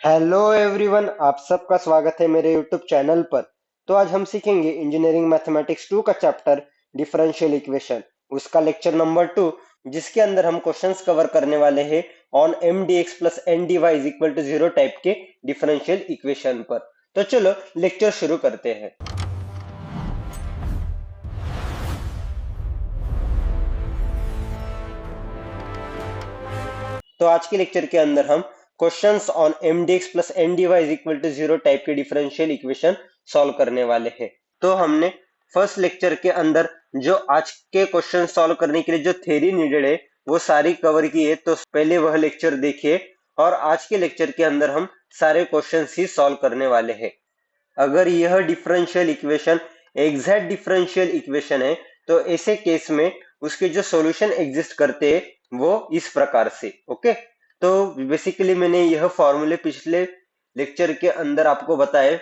Hello everyone, आप सबका स्वागत है मेरे यूट्यूब चैनल पर। तो आज हम सीखेंगे इंजीनियरिंग मैथमेटिक्स 2 का चैप्टर डिफरेंशियल इक्वेशन, उसका लेक्चर नंबर 2, जिसके अंदर हम क्वेश्चंस कवर करने वाले हैं on M D x plus N D Y is equal to zero type के डिफरेंशियल इक्वेशन पर। तो चलो लेक्चर शुरू करते हैं। तो आज के लेक्चर के अंदर हम questions on M D x plus N D Y is equal to zero type के डिफरेंशियल इक्वेशन सॉल्व करने वाले हैं। तो हमने फर्स्ट लेक्चर के अंदर जो आज के क्वेश्चन सॉल्व करने के लिए जो थ्योरी नीडेड है वो सारी कवर की है, तो पहले वह लेक्चर देखिए और आज के लेक्चर के अंदर हम सारे क्वेश्चन ही सॉल्व करने वाले हैं। अगर यह differential equation exact differential equation है तो ऐसे केस में उसके जो सॉल्यूशन एग्जिस्ट करते हैं वो इस प्रकार से। ओके, तो बेसिकली मैंने यह फॉर्मूले पिछले लेक्चर के अंदर आपको बताए,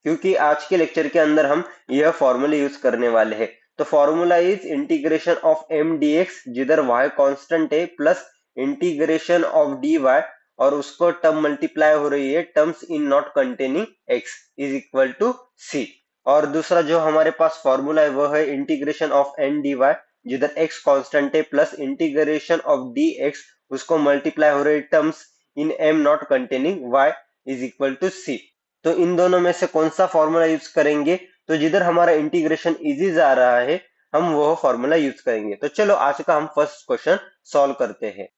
क्योंकि आज के लेक्चर के अंदर हम यह फॉर्मूले यूज करने वाले हैं। तो formula is integration of M D x, जिधर वाई कांस्टेंट है, plus integration of d y, और उसको टर्म मल्टीप्लाई हो रही है terms in not containing x is equal to c. और दूसरा जो हमारे पास फॉर्मूला है वह है integration of n D y, जिधर एक्स कांस्टेंट है, plus integration of D x, उसको मल्टीप्लाई हो रही terms in m not containing y is equal to सी। तो इन दोनों में से कौन सा फॉर्मूला यूज करेंगे? तो जिधर हमारा इंटीग्रेशन इजी जा रहा है हम वह फॉर्मूला यूज करेंगे। तो चलो आज का हम फर्स्ट क्वेश्चन सॉल्व करते हैं।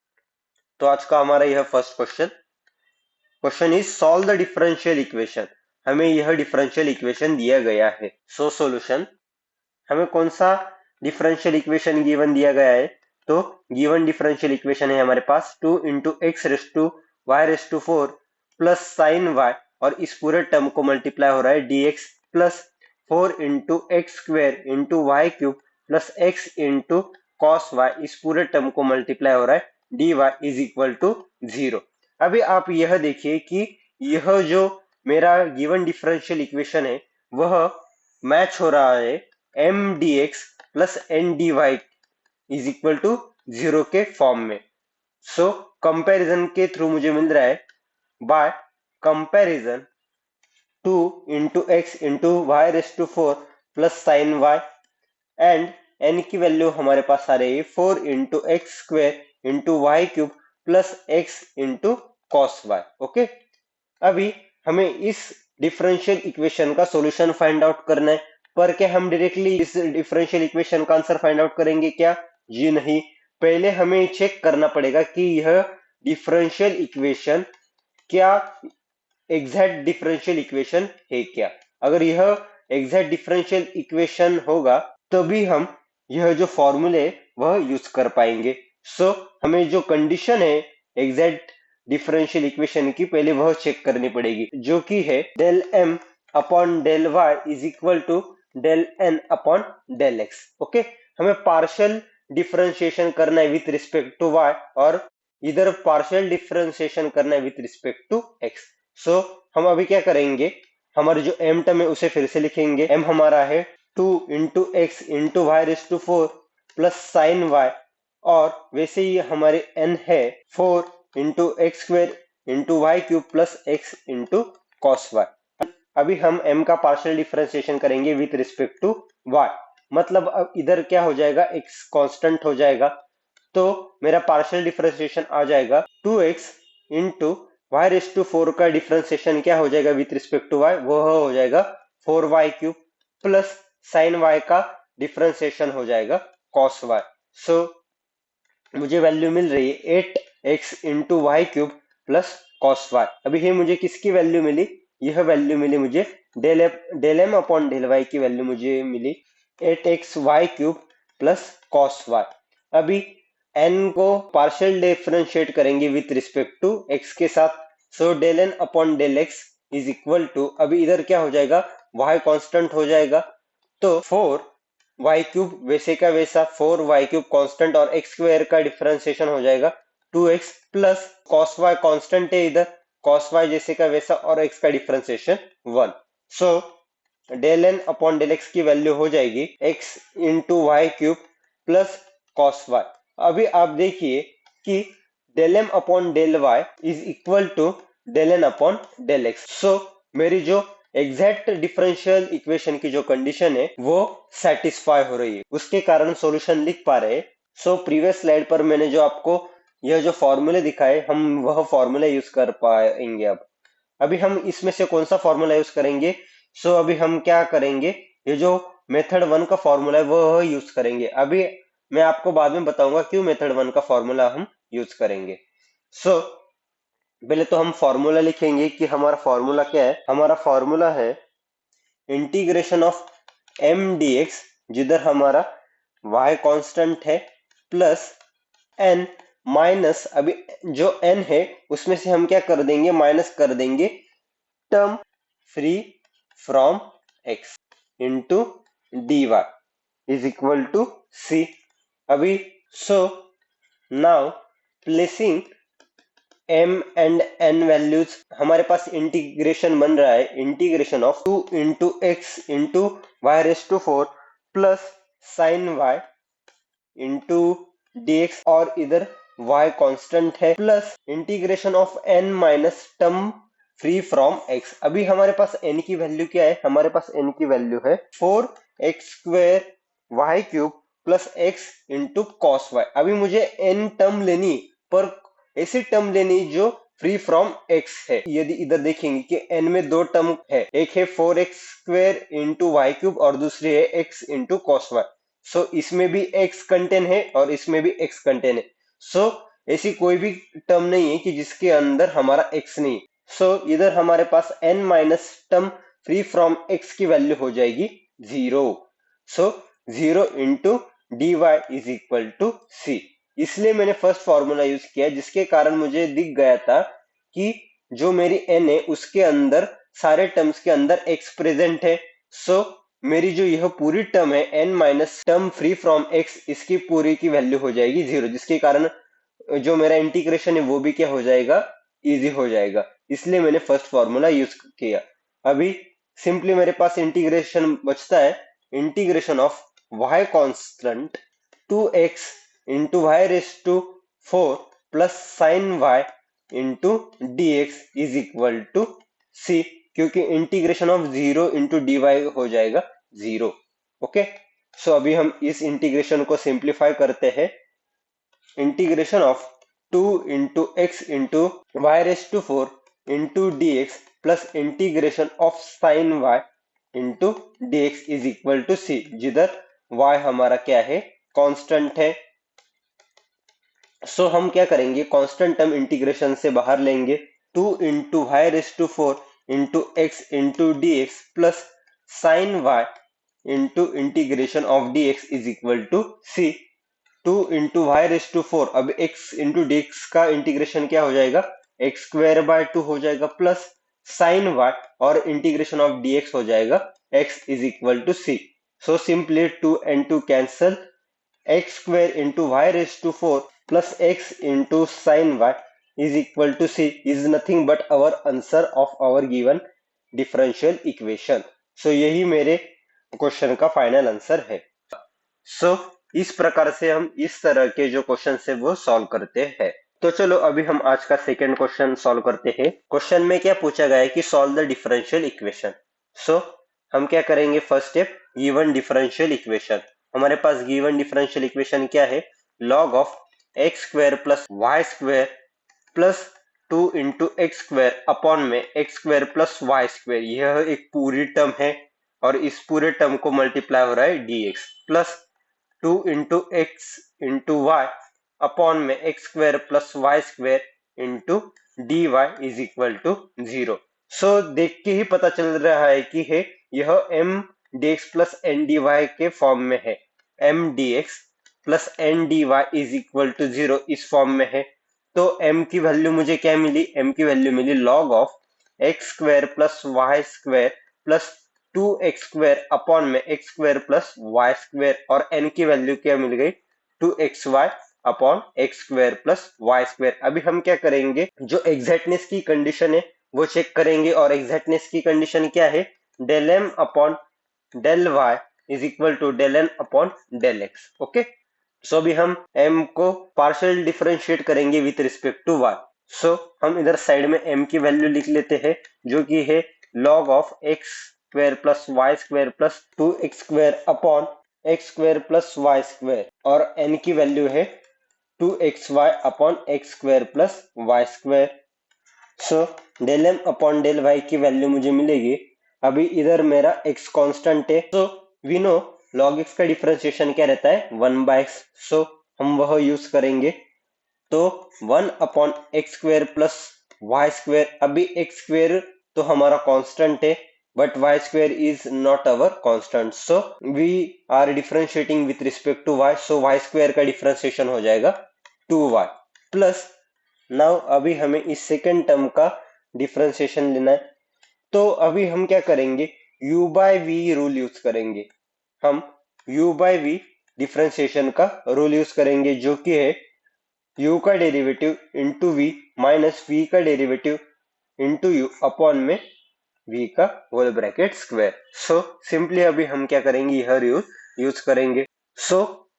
तो आज का हमारा यह first question is solve the differential equation. हमें यह डिफरेंशियल इक्वेशन दिया गया है। सो सॉल्यूशन, हमें कौन सा डिफरेंशियल इक्वेशन गिवन दिया गया है? तो गिवन डिफरेंशियल इक्वेशन है हमारे पास 2 into X raise to Y raise to 4 plus sine Y, और इस पूरे टर्म को मल्टीप्लाई हो रहा है dx plus 4 into X square into Y cube plus x into cos Y, इस पूरे टर्म को मल्टीप्लाई हो रहा है dy इज इक्वल टू 0। अभी आप यह देखिए कि यह जो मेरा गिवन डिफरेंशियल इक्वेशन है वह मैच हो रहा है M D x plus N D Y is equal to 0 के फॉर्म में। सो कंपैरिजन के थ्रू मुझे मिल रहा है by comparison 2 into x into Y raise to 4 plus sine Y, and n की वैल्यू हमारे पास आ रही है 4 into X square into Y cube plus x into cos Y. Okay, अभी हमें इस डिफरेंशियल इक्वेशन का सॉल्यूशन फाइंड आउट करना है। पर क्या हम डायरेक्टली इस डिफरेंशियल इक्वेशन का आंसर फाइंड आउट करेंगे क्या? जी नहीं, पहले हमें चेक करना पड़ेगा कि यह डिफरेंशियल इक्वेशन क्या एग्जैक्ट डिफरेंशियल इक्वेशन है क्या। अगर यह एग्जैक्ट डिफरेंशियल इक्वेशन होगा तभी हम यह जो फॉर्मूले वह यूज कर पाएंगे। सो हमें जो कंडीशन है एग्जैक्ट डिफरेंशियल इक्वेशन की पहले वह चेक करनी पड़ेगी, जो कि है del M upon del Y is equal to del N upon del X. Okay, हमें पार्शियल डिफरेंशिएशन करना है विथ रिस्पेक्ट टू वाई, और इधर पार्शियल डिफरेंशिएशन करना है विथ रिस्पेक्ट टू एक्स। सो हम अभी क्या करेंगे, हमारे जो m टर्म है उसे फिर से लिखेंगे। m हमारा है 2 into x into Y raise to 4 plus sine Y, और वैसे ही हमारे n है 4 into X square into Y cube plus x into cos Y. अभी हम m का पार्शियल डिफरेंशिएशन करेंगे विथ रिस्पेक्ट टू y, मतलब अब इधर क्या हो जाएगा, x कांस्टेंट हो जाएगा, तो मेरा पार्शियल डिफरेंशिएशन आ जाएगा 2x into Y raise to 4 का डिफरेंशिएशन क्या हो जाएगा विथ रिस्पेक्ट टू y, वो हो जाएगा 4y cube plus sign y का डिफरेंशिएशन हो जाएगा cos y। सो मुझे वैल्यू मिल रही है 8x into Y cube plus cos Y. अभी ये मुझे किसकी वैल्यू मिली? यह वैल्यू मिली मुझे del M upon del Y की वैल्यू मुझे मिली 8x Y cube plus cos Y. अभी n को पार्शियल डिफरेंशिएट करेंगे विथ रिस्पेक्ट टू x के साथ। So del N upon del X is equal to, अभी इधर क्या हो जाएगा, y कांस्टेंट हो जाएगा, तो 4y क्यूब वैसे का वैसा 4y क्यूब कांस्टेंट, और x स्क्वायर का डिफरेंशिएशन हो जाएगा 2x plus cos y constant है इधर, cos y जैसे का वैसा, और x का differentiation 1। So del N upon del x की वैल्यू हो जाएगी x into Y cube plus cos Y. अभी आप देखिए कि del M upon del Y is equal to del N upon del x. So मेरी जो एग्जैक्ट डिफरेंशियल इक्वेशन की जो कंडीशन है वो सेटिस्फाई हो रही है, उसके कारण सॉल्यूशन लिख पा रहे हैं। सो प्रीवियस स्लाइड पर मैंने जो आपको यह जो फॉर्मूले दिखाए, हम वह फॉर्मूला यूज कर पाएंगे। अब अभी हम इसमें से कौन सा फॉर्मूला यूज करेंगे? सो अभी हम क्या करेंगे, ये जो मेथड 1 का फॉर्मूला है वो यूज करेंगे। अभी मैं आपको बाद में बताऊंगा क्यों मेथड 1 का फॉर्मूला हम यूज करेंगे। सो पहले तो हम फॉर्मूला लिखेंगे कि हमारा फॉर्मूला क्या है। हमारा फॉर्मूला है integration of M D x, जिधर हमारा y कांस्टेंट है, प्लस n माइनस, अभी जो n है उसमें से हम क्या कर देंगे, माइनस कर देंगे term free from x into d Y is equal to c. अभी so now placing m and n values, हमारे पास इंटीग्रेशन बन रहा है integration of 2 into x into Y raise to 4 plus sine Y into dx, और इधर y constant है, plus integration of n minus term free from x। अभी हमारे पास n की वैल्यू क्या है? हमारे पास n की वैल्यू है 4x square Y cube plus x into cos Y. अभी मुझे n टर्म लेनी, पर ऐसी टर्म लेनी जो फ्री फ्रॉम x है। यदि इधर देखेंगे कि n में दो टर्म है, एक है 4x square into Y cube और दूसरी है x इंटू कॉस वाई। सो इसमें भी x कंटेन है और इसमें भी x कंटेन है। सो ऐसी कोई भी टर्म नहीं है कि जिसके अंदर हमारा x नहीं। सो इधर हमारे पास n minus term free from x की वैल्यू हो जाएगी 0। So 0 into d Y is equal to c. इसलिए मैंने फर्स्ट फॉर्मूला यूज किया, जिसके कारण मुझे दिख गया था कि जो मेरी n है उसके अंदर सारे टर्म्स के अंदर x प्रेजेंट है। सो मेरी जो यह पूरी टर्म है n minus term free from x, इसकी पूरी की वैल्यू हो जाएगी 0, जिसके कारण जो मेरा इंटीग्रेशन है वो भी क्या हो जाएगा, इजी हो जाएगा। इसलिए मैंने फर्स्ट फॉर्मूला यूज किया। अभी सिंपली मेरे पास इंटीग्रेशन बचता है, integration of y constant 2x into Y raise to 4 plus sine Y into D x is equal to c, क्योंकि integration of 0 into d y हो जाएगा 0। ओके, सो अभी हम इस इंटीग्रेशन को सिंप्लीफाई करते हैं। Integration of 2 into x into Y raise to 4 into D x plus integration of sine Y into D x is equal to c, जिधर y हमारा क्या है, कांस्टेंट है। सो हम क्या करेंगे, कांस्टेंट टर्म इंटीग्रेशन से बाहर लेंगे, 2 into Y raise to 4 into x into D x plus sine Y into integration of D x is equal to C. 2 into Y raise to 4, अब x इंटू डी एक्स का integration क्या हो जाएगा, x square by 2 हो जाएगा plus sine Y और integration of D X हो जाएगा x is equal to C. So simply 2 and 2 cancel, x square into Y raise to 4 plus x into sine y is equal to c is nothing but our answer of our given differential equation. So यही मेरे question का final answer है। सो इस प्रकार से हम इस तरह के जो क्वेश्चन है वो सॉल्व करते हैं। तो चलो अभी हम आज का सेकेंड क्वेश्चन सॉल्व करते हैं। क्वेश्चन में क्या पूछा गया है कि solve the differential equation. So हम क्या करेंगे, first step given differential equation. हमारे पास गिवन डिफरेंशियल इक्वेशन क्या है, log of x square plus Y square plus 2 into x square upon में x square plus Y square, यह एक पूरी टर्म है और इस पूरे टर्म को मल्टीप्लाई हो रहा है dx plus 2 into x into y upon में x square plus Y square into d Y is equal to 0। So देख के ही पता चल रहा है कि है यह m dx plus n dy के फॉर्म में है। m dx plus n dy is equal to 0 इस फॉर्म में है। तो m की वैल्यू मुझे क्या मिली, m की वैल्यू मिली log of x square plus Y square plus 2x square upon में x square plus Y square, और n की वैल्यू क्या मिल गई, 2xy upon x square plus Y square. अभी हम क्या करेंगे, जो एग्जैक्टनेस की कंडीशन है वो चेक करेंगे, और एग्जैक्टनेस की कंडीशन क्या है, del m upon del y is equal to del n upon del x। Okay, so अभी हम m को पार्शियल डिफरेंशिएट करेंगे with respect to y। So हम इधर साइड में m की वैल्यू लिख लेते हैं, जो कि है log of x square plus Y square plus 2x square upon x square plus Y square, और n की वैल्यू है 2xy upon x square plus Y square. So del M upon del Y की value मुझे मिलेगी, अभी इधर मेरा x constant है, so we know log x का डिफरेंशिएशन क्या रहता है 1/x, सो हम वह यूज करेंगे। तो 1 upon X square plus Y square, अभी एक्स स्क्वेयर तो हमारा कांस्टेंट है but Y square is not our constant, so we are differentiating with respect to Y, so Y square का डिफरेंशिएशन हो जाएगा 2y प्लस, नाउ अभी हमें इस सेकेंड टर्म का डिफरेंशिएशन लेना है। तो अभी हम क्या करेंगे, u by V rule use करेंगे। हम u बाय वी डिफरेंशिएशन का रूल यूज करेंगे, जो कि है u का derivative into V minus v का डेरिवेटिव इंटू यू अपॉन में v का whole bracket square. So simply अभी हम क्या करेंगे, यह यूज करेंगे। सो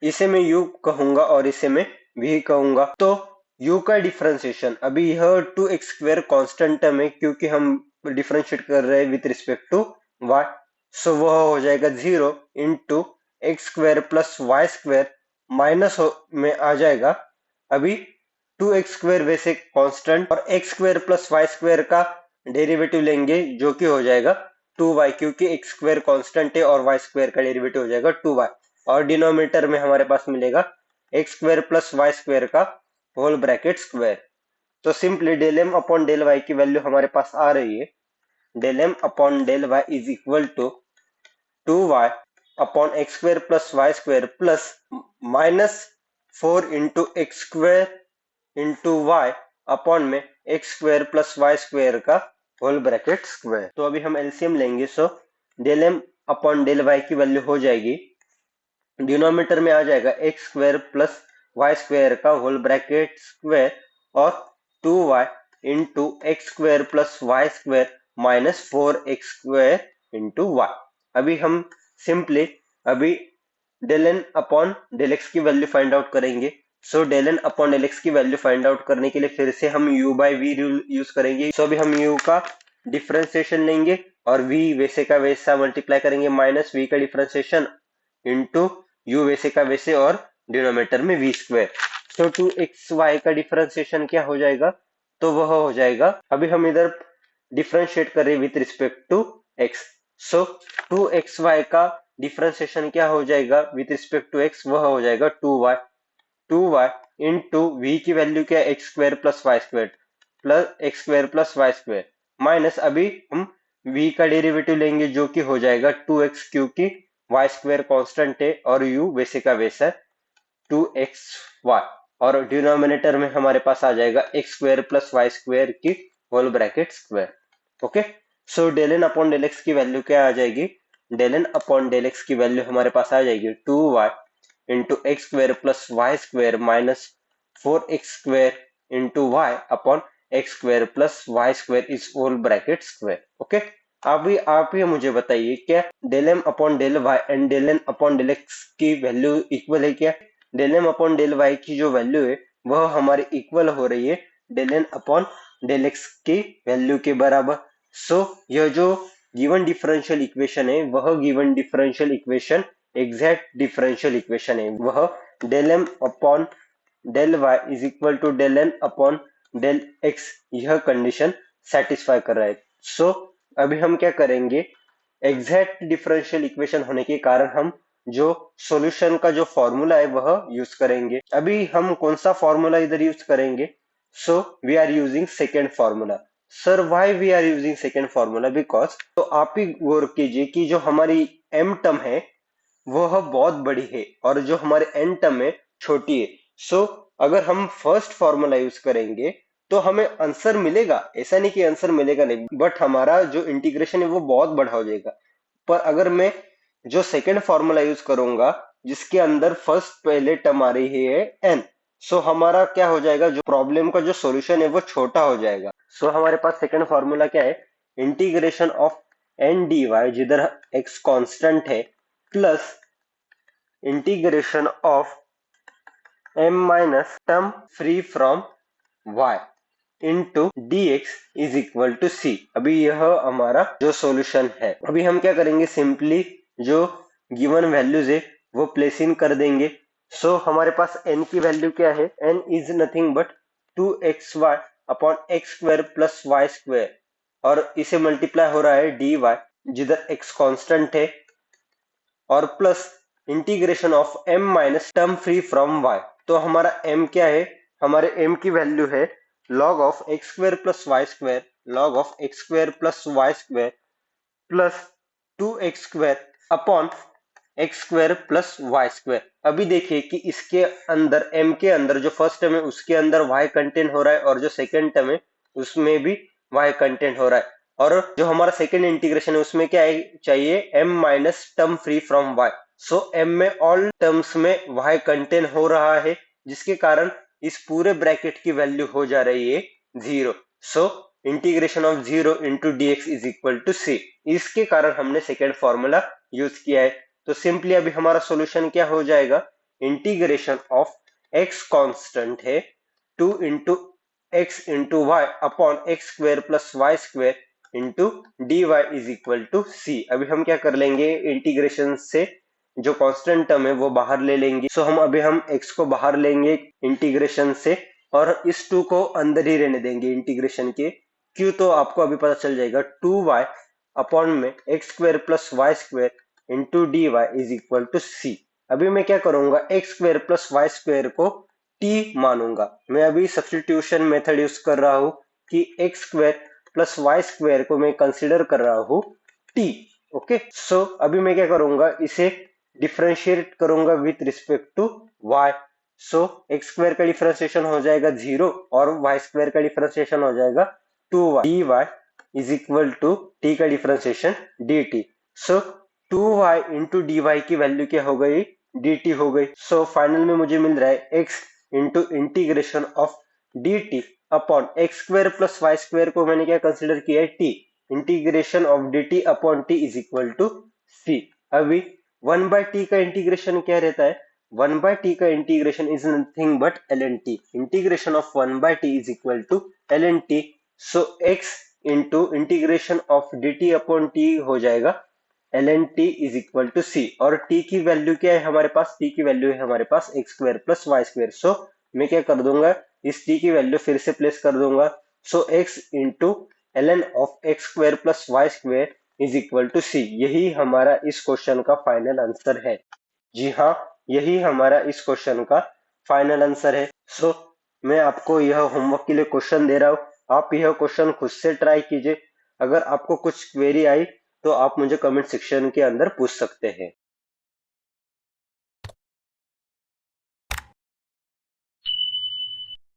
इसे मैं u कहूंगा और इसे मैं v कहूंगा। तो u का डिफरेंशिएशन, अभी यह 2x स्क्वायर कॉन्स्टेंट टर्म है क्योंकि हम डिफरेंशिएट कर रहे हैं with respect to y, so वह हो जाएगा 0 into x square plus Y square minus में आ जाएगा, अभी 2x स्क्वायर वैसे कांस्टेंट और x square plus Y square का डेरिवेटिव लेंगे, जो कि हो जाएगा 2y, क्योंकि x स्क्वायर कांस्टेंट है और y स्क्वायर का डेरिवेटिव हो जाएगा 2y, और डिनोमिनेटर में हमारे पास मिलेगा x square plus Y square का होल ब्रैकेट स्क्वायर। तो simply del M upon del Y की वैल्यू हमारे पास आ रही है, del M upon del Y is equal to 2y upon x square plus Y square plus minus 4 into x square into y upon में x square plus Y square का whole bracket square. तो अभी हम LCM लेंगे, so del M upon del Y की value हो जाएगी, denominator में आ जाएगा x square plus Y square का होल ब्रैकेट स्क्वायर और 2y into x square plus Y square minus 4x square into y. अभी हम सिंपली अभी del N upon del x की वैल्यू फाइंड आउट करेंगे। So del N upon del x की value find out करने के लिए फिर से हम u by v rule use करेंगे। सो अभी हम u का डिफरेंशिएशन लेंगे और v वैसे का वैसा मल्टीप्लाई करेंगे, माइनस v का डिफरेंशिएशन इंटू u वैसे का वैसे और डिनोमिनेटर में v स्क्वायर। तो 2xy का डिफरेंशिएशन क्या हो जाएगा, तो वह हो जाएगा, अभी हम इधर डिफरेंशिएट करें with respect to x, so 2xy का डिफरेंशिएशन क्या हो जाएगा विथ रिस्पेक्ट टू x, वह हो जाएगा 2y इंटू v की वैल्यू क्या है x square plus Y square plus x square plus Y square minus, अभी हम v का डेरिवेटिव लेंगे जो कि हो जाएगा 2x, क्योंकि वाई स्क्वायर कॉन्स्टेंट है और u वैसे का वैसा 2xy, और डिनोमिनेटर में हमारे पास आ जाएगा x square plus Y square की whole bracket square. Okay, so del N upon del x की वैल्यू क्या आ जाएगी, del N upon del x की वैल्यू हमारे पास आ जाएगी 2y into x square plus Y square minus 4x square into y upon x square plus Y square is whole bracket square. Okay, अभी आप ही मुझे बताइए, क्या del M upon del Y and del N upon del x की value equal है क्या? Del M upon del Y की जो वैल्यू है वह हमारी इक्वल हो रही है del N upon del x की वैल्यू के बराबर। सो यह जो गिवन डिफरेंशियल इक्वेशन है वह given differential equation exact differential equation है, वह del M upon del Y is equal to del N upon del x, यह कंडीशन सेटिस्फाई कर रहा है। सो अभी हम क्या करेंगे, एग्जैक्ट डिफरेंशियल इक्वेशन होने के कारण हम जो सॉल्यूशन का जो फॉर्मूला है वह यूज करेंगे। अभी हम कौन सा फॉर्मूला इधर यूज करेंगे, so we are using second formula. Sir why we are using second formula, because तो आप ही गौर कीजिए कि जो हमारी एम टर्म है वह बहुत बड़ी है और जो हमारे एन टर्म है छोटी है। सो अगर हम फर्स्ट फॉर्मूला यूज करेंगे तो हमें आंसर मिलेगा, ऐसा नहीं कि आंसर मिलेगा नहीं, बट हमारा जो इंटीग्रेशन है वो बहुत बड़ा हो जाएगा। पर अगर मैं जो सेकेंड फॉर्मूला यूज करूंगा जिसके अंदर फर्स्ट पहले टर्म आ रही है एन, सो हमारा क्या हो जाएगा, जो प्रॉब्लम का जो सॉल्यूशन है वो छोटा हो जाएगा। सो हमारे पास सेकेंड फॉर्मूला क्या है, integration of n D y, जिधर एक्स कांस्टेंट है, plus integration of m minus term free from y, into D x is equal to c. अभी यह हमारा जो सॉल्यूशन है। अभी हम क्या करेंगे, सिंपली जो गिवन वैल्यूज है वो प्लेस इन कर देंगे। सो हमारे पास n की वैल्यू क्या है, n is nothing but 2xy upon x square plus Y square, और इसे मल्टीप्लाई हो रहा है dy, जिधर x कांस्टेंट है, और plus integration of m minus term free from y। तो हमारा m क्या है, हमारे m की वैल्यू है log of x square plus Y square, log of x square plus Y square plus 2x square upon x square plus Y square. अभी देखिए कि इसके अंदर m के अंदर जो फर्स्ट टर्म है उसके अंदर y कंटेंट हो रहा है, और जो सेकंड टर्म है उसमें भी y कंटेंट हो रहा है, और जो हमारा सेकंड इंटीग्रेशन है उसमें क्या है, चाहिए m minus term free from y। So m में ऑल टर्म्स में y कंटेंट हो रहा है, जिसके कारण इस पूरे ब्रैकेट की वैल्यू हो जा रही है 0। So integration of 0 into D x is equal to c. इसके कारण हमने सेकेंड फॉर्मूला यूज किया है। तो सिंपली अभी हमारा सॉल्यूशन क्या हो जाएगा, इंटीग्रेशन ऑफ x कांस्टेंट है 2 into x into y upon x square plus Y square into d Y is equal to c. अभी हम क्या कर लेंगे, इंटीग्रेशन से जो कांस्टेंट टर्म है वो बाहर ले लेंगे। सो हम x को बाहर लेंगे इंटीग्रेशन से, और इस 2 को अंदर ही रहने देंगे इंटीग्रेशन के। क्यों, तो आपको अभी पता चल जाएगा 2y अपॉन में x square plus Y square into d Y is equal to c. अभी मैं क्या करूंगा, x square plus Y square को t मानूंगा। मैं अभी सब्स्टिट्यूशन मेथड यूज कर रहा हूं कि x square plus Y square को मैं कंसिडर कर रहा हूं t। ओके, सो अभी मैं क्या करूंगा, इसे डिफरेंशिएट करूंगा with respect to y। So x square का डिफरेंशिएशन हो जाएगा 0, और वाई स्क्वायर का डिफरेंशिएशन हो जाएगा 2y। dy is equal to t का differentiation dt। So 2y into d y की वैल्यू क्या हो गई, dt हो गई। सो फाइनल में मुझे मिल रहा है x into integration of dt upon x square plus Y square को मैंने क्या कंसिडर किया है, t। Integration of dt upon t is equal to c। अभी 1/t का इंटीग्रेशन क्या रहता है, 1/t का integration is nothing but ln t। Integration of 1/t is equal to ln t। So x into integration of dt upon t हो जाएगा ln t is equal to c। और t की value क्या है हमारे पास, t की value है हमारे पास x square plus Y square. So मैं क्या कर दूंगा, इस t की वैल्यू फिर से प्लेस कर दूंगा। So x into ln of x square plus Y square is equal to c। यही हमारा इस क्वेश्चन का फाइनल आंसर है। जी हाँ, यही हमारा इस क्वेश्चन का फाइनल आंसर है। सो मैं आपको यह होमवर्क के लिए क्वेश्चन दे रहा हूँ, आप यह क्वेश्चन खुद से ट्राई कीजिए। अगर आपको कुछ क्वेरी आई तो आप मुझे कमेंट सेक्शन के अंदर पूछ सकते हैं।